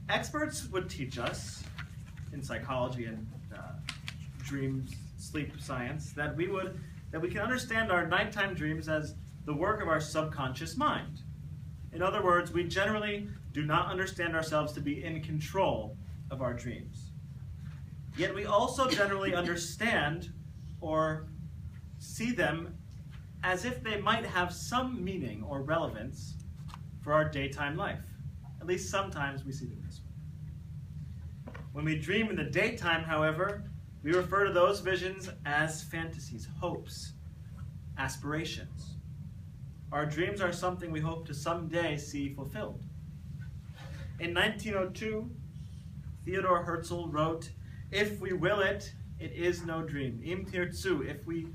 Experts would teach us in psychology and dream sleep science that we can understand our nighttime dreams as the work of our subconscious mind. In other words, we generally do not understand ourselves to be in control of our dreams. Yet we also generally understand or see them as if they might have some meaning or relevance for our daytime life. At least sometimes we see them this way. When we dream in the daytime, however, we refer to those visions as fantasies, hopes, aspirations. Our dreams are something we hope to someday see fulfilled. In 1902, Theodor Herzl wrote, "If we will it, it is no dream. Im tirtzu, if we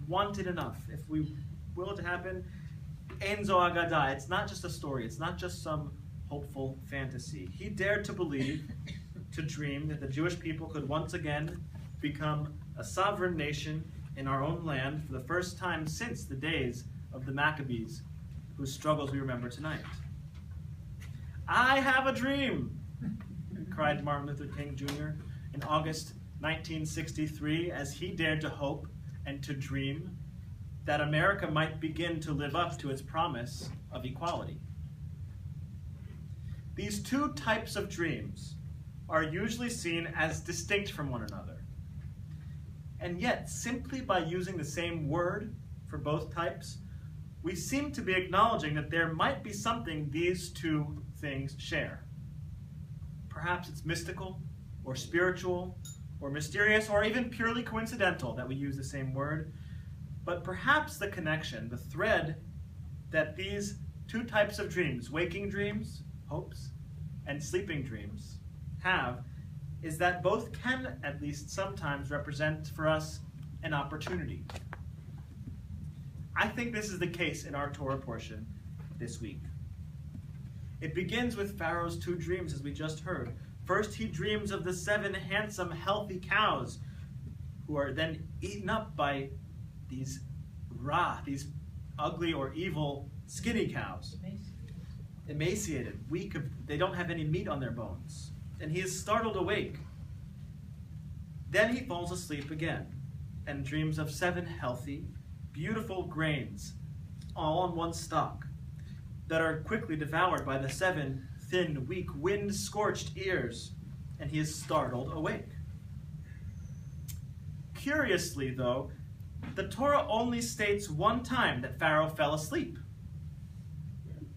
want it enough, if we will it to happen, ein zo agada." It's not just a story, it's not just some hopeful fantasy. He dared to believe, to dream, that the Jewish people could once again become a sovereign nation in our own land for the first time since the days of the Maccabees, whose struggles we remember tonight. "I have a dream," cried Martin Luther King Jr. in August 1963, as he dared to hope and to dream that America might begin to live up to its promise of equality. These two types of dreams are usually seen as distinct from one another. And yet, simply by using the same word for both types, we seem to be acknowledging that there might be something these two things share. Perhaps it's mystical, or spiritual, or mysterious, or even purely coincidental that we use the same word. But perhaps the connection, the thread that these two types of dreams, waking dreams, hopes, and sleeping dreams, have, is that both can at least sometimes represent for us an opportunity. I think this is the case in our Torah portion this week. It begins with Pharaoh's two dreams, as we just heard. First, he dreams of the 7 handsome, healthy cows who are then eaten up by these these ugly or evil, skinny cows. Emaciated, weak, they don't have any meat on their bones. And he is startled awake. Then he falls asleep again and dreams of 7 healthy, beautiful grains, all on one stalk, that are quickly devoured by the 7 thin, weak, wind-scorched ears, and he is startled awake. Curiously, though, the Torah only states one time that Pharaoh fell asleep,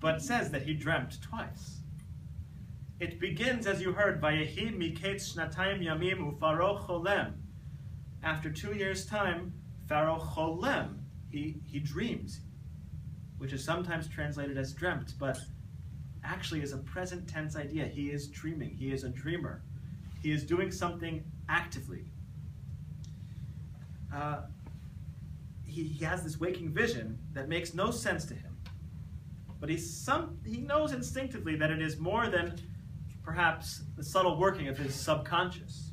but says that he dreamt twice. It begins, as you heard, Vayehi miketz shnatayim yamim uFaro cholem. After 2 years' time, Pharaoh cholem, he dreams, which is sometimes translated as dreamt, but actually is a present tense idea. He is dreaming. He is a dreamer. He is doing something actively. He has this waking vision that makes no sense to him. But he knows instinctively that it is more than perhaps the subtle working of his subconscious.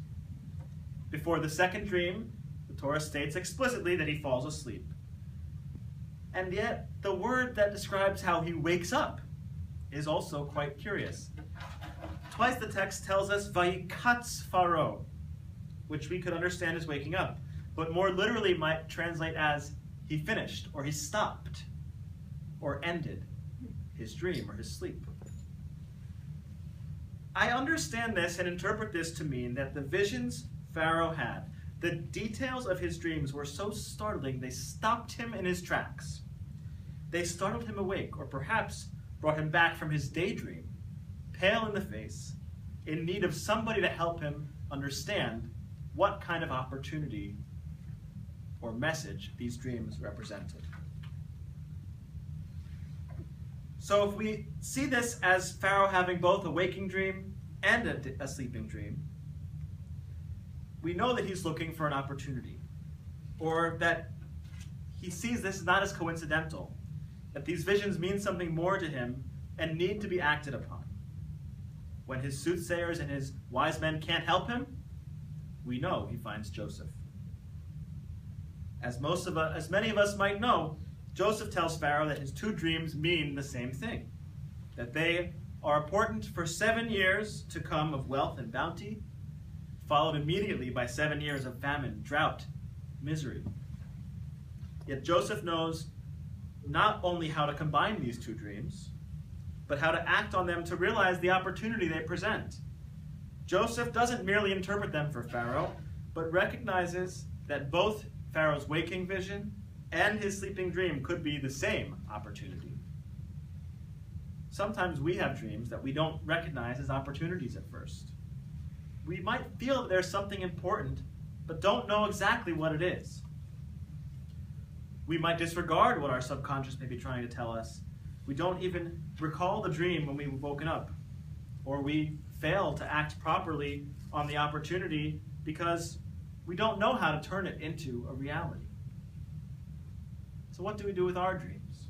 Before the second dream, the Torah states explicitly that he falls asleep. And yet, the word that describes how he wakes up is also quite curious. Twice the text tells us, Vayikatz Pharaoh, which we could understand as waking up, but more literally might translate as he finished, or he stopped, or ended his dream or his sleep. I understand this and interpret this to mean that the visions Pharaoh had, the details of his dreams were so startling they stopped him in his tracks. They startled him awake, or perhaps brought him back from his daydream, pale in the face, in need of somebody to help him understand what kind of opportunity or message these dreams represented. So if we see this as Pharaoh having both a waking dream and a sleeping dream, we know that he's looking for an opportunity, or that he sees this not as coincidental, that these visions mean something more to him and need to be acted upon. When his soothsayers and his wise men can't help him, we know he finds Joseph. As many of us might know, Joseph tells Pharaoh that his 2 dreams mean the same thing, that they are important for 7 years to come of wealth and bounty, followed immediately by 7 years of famine, drought, misery. Yet Joseph knows not only how to combine these two dreams, but how to act on them to realize the opportunity they present. Joseph doesn't merely interpret them for Pharaoh, but recognizes that both Pharaoh's waking vision and his sleeping dream could be the same opportunity. Sometimes we have dreams that we don't recognize as opportunities at first. We might feel that there's something important, but don't know exactly what it is. We might disregard what our subconscious may be trying to tell us. We don't even recall the dream when we've woken up, or we fail to act properly on the opportunity because we don't know how to turn it into a reality. So what do we do with our dreams?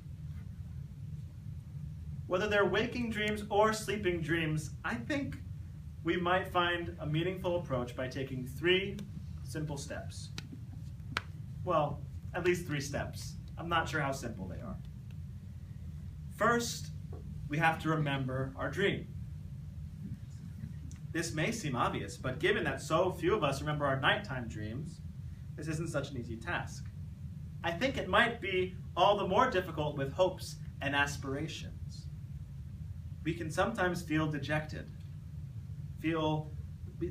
Whether they're waking dreams or sleeping dreams, I think we might find a meaningful approach by taking 3 simple steps. Well, at least 3 steps. I'm not sure how simple they are. First, we have to remember our dream. This may seem obvious, but given that so few of us remember our nighttime dreams, this isn't such an easy task. I think it might be all the more difficult with hopes and aspirations. We can sometimes feel dejected, feel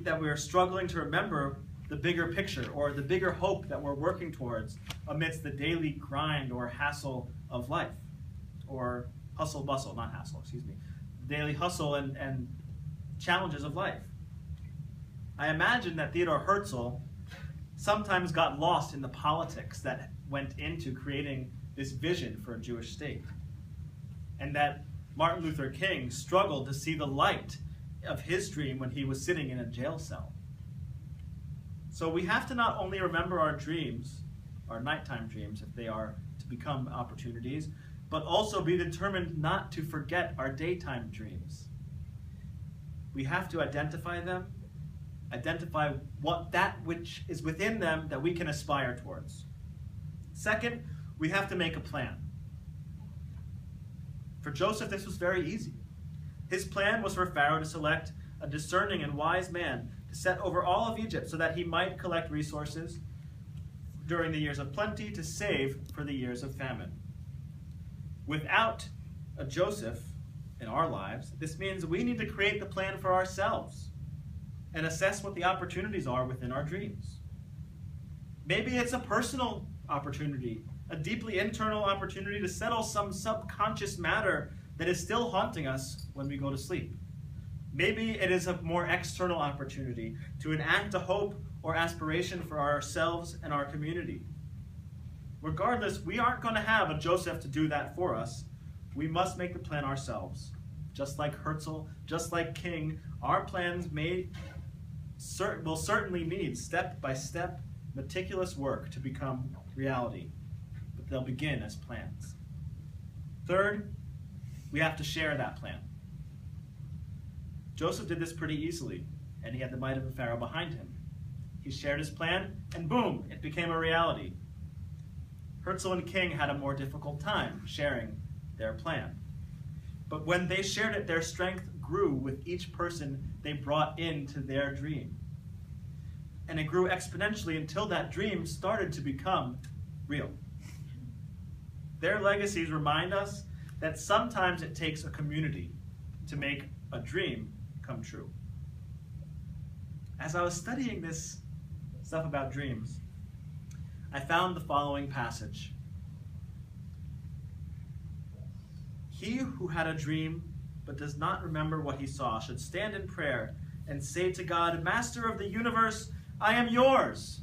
that we're struggling to remember the bigger picture or the bigger hope that we're working towards amidst the daily grind or hassle of life, or hustle-bustle, not hassle, excuse me, daily hustle and challenges of life. I imagine that Theodor Herzl sometimes got lost in the politics that went into creating this vision for a Jewish state, and that Martin Luther King struggled to see the light of his dream when he was sitting in a jail cell. So we have to not only remember our dreams, our nighttime dreams, if they are to become opportunities, but also be determined not to forget our daytime dreams. We have to identify them, identify that which is within them that we can aspire towards. Second, we have to make a plan. For Joseph, this was very easy. His plan was for Pharaoh to select a discerning and wise man to set over all of Egypt so that he might collect resources during the years of plenty to save for the years of famine. Without a Joseph in our lives, this means we need to create the plan for ourselves and assess what the opportunities are within our dreams. Maybe it's a personal opportunity, a deeply internal opportunity to settle some subconscious matter that is still haunting us when we go to sleep. Maybe it is a more external opportunity to enact a hope or aspiration for ourselves and our community. Regardless, we aren't going to have a Joseph to do that for us. We must make the plan ourselves. Just like Herzl, just like King, our plans will certainly need step-by-step, meticulous work to become reality, but they'll begin as plans. Third, we have to share that plan. Joseph did this pretty easily, and he had the might of a Pharaoh behind him. He shared his plan, and boom, it became a reality. Herzl and King had a more difficult time sharing their plan. But when they shared it, their strength grew with each person they brought into their dream. And it grew exponentially until that dream started to become real. Their legacies remind us that sometimes it takes a community to make a dream come true. As I was studying this stuff about dreams, I found the following passage. He who had a dream but does not remember what he saw should stand in prayer and say to God, Master of the universe, I am yours,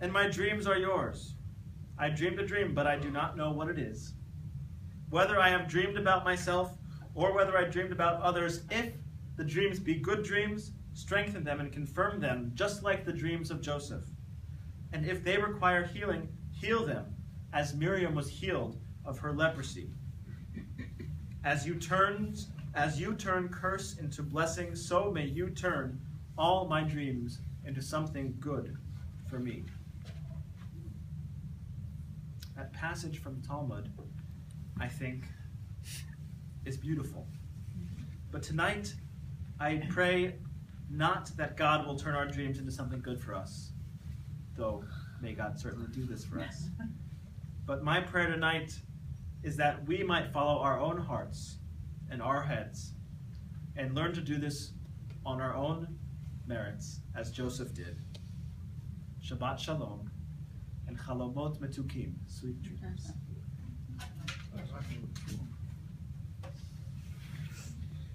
and my dreams are yours. I dreamed a dream, but I do not know what it is. Whether I have dreamed about myself or whether I dreamed about others, if the dreams be good dreams, strengthen them and confirm them, just like the dreams of Joseph. And if they require healing, heal them, as Miriam was healed of her leprosy. As you turn curse into blessing, so may you turn all my dreams into something good for me. That passage from Talmud, I think, is beautiful. But tonight, I pray not that God will turn our dreams into something good for us, though may God certainly do this for us. But my prayer tonight is that we might follow our own hearts and our heads and learn to do this on our own merits, as Joseph did. Shabbat Shalom and Chalomot Metukim, sweet dreams.